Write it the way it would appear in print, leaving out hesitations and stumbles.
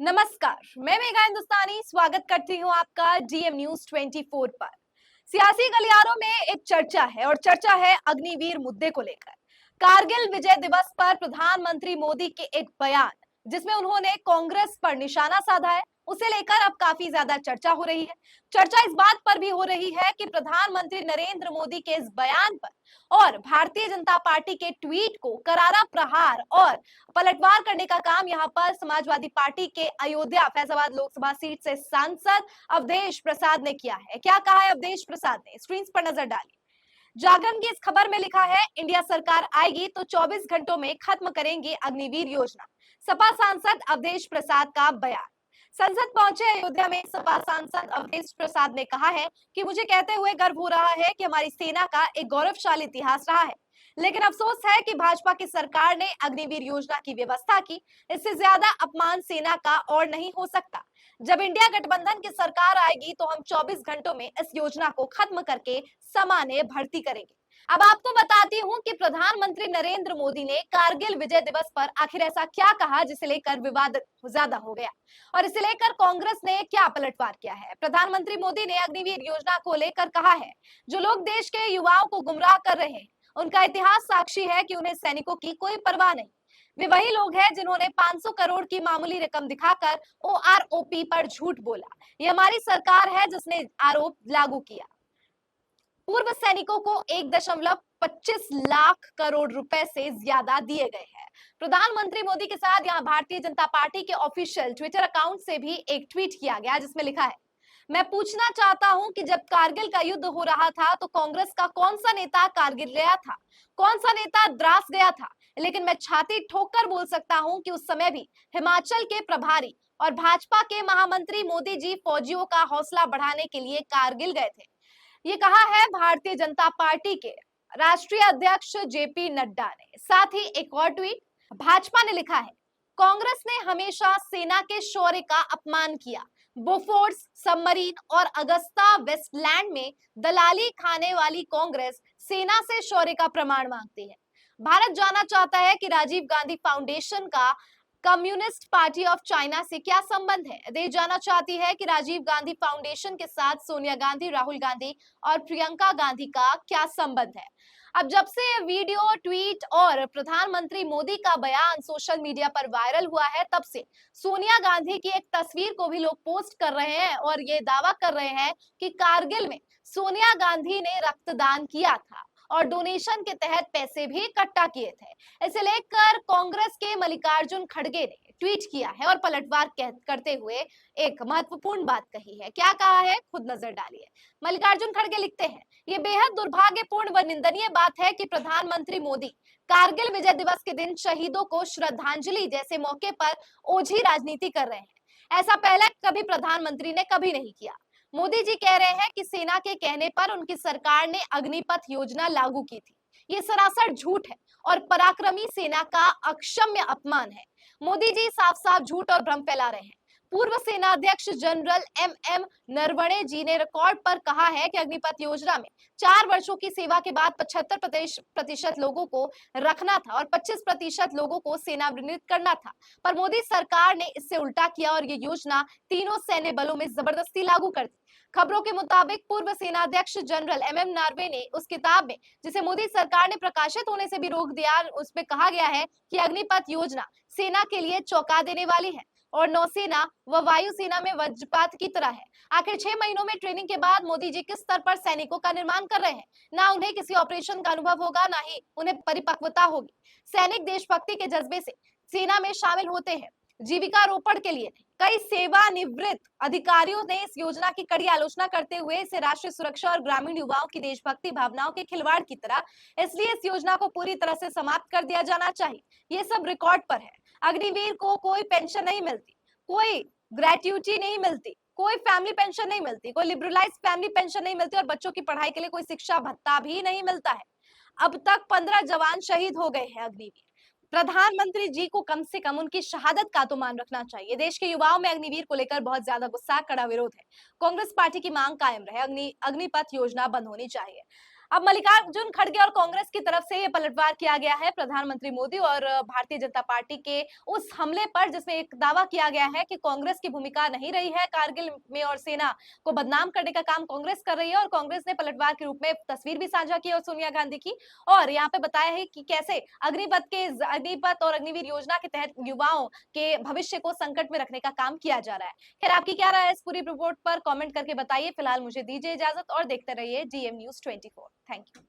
नमस्कार, मैं मेघा हिंदुस्तानी स्वागत करती हूँ आपका डीएम न्यूज 24 पर। सियासी गलियारों में एक चर्चा है और चर्चा है अग्निवीर मुद्दे को लेकर। कारगिल विजय दिवस पर प्रधानमंत्री मोदी के एक बयान जिसमें उन्होंने कांग्रेस पर निशाना साधा है, उसे लेकर अब काफी ज्यादा चर्चा हो रही है। चर्चा इस बात पर भी हो रही है कि प्रधानमंत्री नरेंद्र मोदी के इस बयान पर और भारतीय जनता पार्टी के ट्वीट को करारा प्रहार और पलटवार करने का काम यहां पर समाजवादी पार्टी के अयोध्या फैजाबाद लोकसभा सीट से सांसद अवधेश प्रसाद ने किया है। क्या कहा है अवधेश प्रसाद ने, स्क्रीन पर नजर डालिए। जागरण की इस खबर में लिखा है, इंडिया सरकार आएगी तो 24 घंटों में खत्म करेंगे अग्निवीर योजना। सपा सांसद अवधेश प्रसाद का बयान। संसद पहुंचे अयोध्या में सपा सांसद अवधेश प्रसाद ने कहा है कि मुझे कहते हुए गर्व हो रहा है कि हमारी सेना का एक गौरवशाली इतिहास रहा है, लेकिन अफसोस है कि भाजपा की सरकार ने अग्निवीर योजना की व्यवस्था की। इससे ज्यादा अपमान सेना का और नहीं हो सकता। जब इंडिया गठबंधन की सरकार आएगी तो हम 24 घंटों में इस योजना को खत्म करके सामान्य भर्ती करेंगे। अब आपको बताती हूं कि प्रधानमंत्री नरेंद्र मोदी ने कारगिल विजय दिवस पर आखिर ऐसा क्या कहा जिसे लेकर विवाद ज्यादा हो गया और इसे लेकर कांग्रेस ने क्या पलटवार किया है। प्रधानमंत्री मोदी ने अग्निवीर योजना को लेकर कहा है, जो लोग देश के युवाओं को गुमराह कर रहे हैं उनका इतिहास साक्षी है कि उन्हें सैनिकों की कोई परवाह नहीं। वे वही लोग हैं जिन्होंने 500 करोड़ की मामूली रकम दिखाकर ओआरओपी पर झूठ बोला। ये हमारी सरकार है जिसने आरोप लागू किया। पूर्व सैनिकों को 1.25 लाख करोड़ रुपए से ज्यादा दिए गए हैं। प्रधानमंत्री मोदी के साथ यहां भारतीय जनता पार्टी के ऑफिशियल ट्विटर अकाउंट से भी एक ट्वीट किया गया जिसमें लिखा है, मैं पूछना चाहता हूं कि जब कारगिल का युद्ध हो रहा था तो कांग्रेस का कौन सा नेता कारगिल गया था, कौन सा नेता द्रास गया था। लेकिन मैं छाती ठोक कर बोल सकता हूं कि उस समय भी हिमाचल के प्रभारी और भाजपा के महामंत्री मोदी जी फौजियों का हौसला बढ़ाने के लिए कारगिल गए थे। ये कहा है भारतीय जनता पार्टी के राष्ट्रीय अध्यक्ष जेपी नड्डा ने। साथ ही एक और ट्वीट भाजपा ने लिखा है, कांग्रेस ने हमेशा सेना के शौर्य का अपमान किया। बोफोर्स, सबमरीन और अगस्ता वेस्टलैंड में दलाली खाने वाली कांग्रेस सेना से शौर्य का प्रमाण मांगती है। भारत जानना चाहता है कि राजीव गांधी फाउंडेशन का कम्युनिस्ट पार्टी ऑफ चाइना से क्या संबंध है। देश जानना चाहती है कि राजीव गांधी फाउंडेशन के साथ सोनिया गांधी, राहुल गांधी और प्रियंका गांधी का क्या संबंध है। अब जब से ये वीडियो, ट्वीट और प्रधानमंत्री मोदी का बयान सोशल मीडिया पर वायरल हुआ है, तब से सोनिया गांधी की एक तस्वीर को भी लोग पोस्ट कर रहे हैं और ये दावा कर रहे हैं कि कारगिल में सोनिया गांधी ने रक्तदान किया था और डोनेशन के तहत पैसे भी इकट्ठा किए थे। इसे लेकर कांग्रेस के मल्लिकार्जुन खड़गे ने ट्वीट किया है और पलटवार करते हुए एक महत्वपूर्ण बात कही है। क्या कहा है, खुद नजर डालिए। मल्लिकार्जुन खड़गे लिखते हैं, ये बेहद दुर्भाग्यपूर्ण व निंदनीय बात है कि प्रधानमंत्री मोदी कारगिल विजय दिवस के दिन शहीदों को श्रद्धांजलि जैसे मौके पर ओझी राजनीति कर रहे हैं। ऐसा पहले कभी प्रधानमंत्री ने कभी नहीं किया। मोदी जी कह रहे हैं कि सेना के कहने पर उनकी सरकार ने अग्निपथ योजना लागू की थी। ये सरासर झूठ है और पराक्रमी सेना का अक्षम्य अपमान है। मोदी जी साफ साफ झूठ और भ्रम फैला रहे हैं। पूर्व सेना अध्यक्ष जनरल एम नरवणे जी ने रिकॉर्ड पर कहा है कि अग्निपथ योजना में 4 वर्षों की सेवा के बाद 75% लोगों को रखना था और 25% लोगों को सेवानिवृत्त करना था, पर मोदी सरकार ने इससे उल्टा किया और ये योजना तीनों सैन्य बलों में जबरदस्ती लागू कर दी। खबरों के मुताबिक पूर्व सेनाध्यक्ष जनरल एम नार्वे ने उस किताब में, जिसे मोदी सरकार ने प्रकाशित होने से भी रोक दिया, उसमें कहा गया है कि अग्निपथ योजना सेना के लिए चौंका देने वाली है और नौसेना व वायुसेना में वज्रपात की तरह है। आखिर 6 महीनों में ट्रेनिंग के बाद मोदी जी किस स्तर पर सैनिकों का निर्माण कर रहे हैं। ना उन्हें किसी ऑपरेशन का अनुभव होगा, ना ही उन्हें परिपक्वता होगी। सैनिक देशभक्ति के जज्बे से सेना में शामिल होते हैं, जीविकारोपण के लिए। कई सेवानिवृत्त अधिकारियों ने इस योजना की कड़ी आलोचना करते हुए इसे राष्ट्रीय सुरक्षा और ग्रामीण युवाओं की देशभक्ति भावनाओं के खिलवाड़ की तरह, इसलिए इस योजना को पूरी तरह से समाप्त कर दिया जाना चाहिए। ये सब रिकॉर्ड पर है। अग्निवीर को कोई पेंशन नहीं मिलती, कोई ग्रेट्युटी नहीं मिलती, कोई फैमिली पेंशन नहीं मिलती, कोई लिबरलाइज फैमिली पेंशन नहीं मिलती और बच्चों की पढ़ाई के लिए कोई शिक्षा भत्ता भी नहीं मिलता है। अब तक 15 जवान शहीद हो गए हैं अग्निवीर। प्रधानमंत्री जी को कम से कम उनकी शहादत का तो मान रखना चाहिए। देश के युवाओं में अग्निवीर को लेकर बहुत ज्यादा गुस्सा, कड़ा विरोध है। कांग्रेस पार्टी की मांग कायम रहे, अग्निपथ योजना बंद होनी चाहिए। अब मल्लिकार्जुन खड़गे और कांग्रेस की तरफ से ये पलटवार किया गया है प्रधानमंत्री मोदी और भारतीय जनता पार्टी के उस हमले पर, जिसमें एक दावा किया गया है कि कांग्रेस की भूमिका नहीं रही है कारगिल में और सेना को बदनाम करने का काम कांग्रेस कर रही है। और कांग्रेस ने पलटवार के रूप में तस्वीर भी साझा की है सोनिया गांधी की, और यहाँ पे बताया है कि कैसे अग्निपथ और अग्निवीर योजना के तहत युवाओं के भविष्य को संकट में रखने का काम किया जा रहा है। खैर, आपकी क्या राय है इस पूरी रिपोर्ट पर? कमेंट करके बताइए। फिलहाल मुझे दीजिए इजाजत और देखते रहिए GM News 24। Thank you.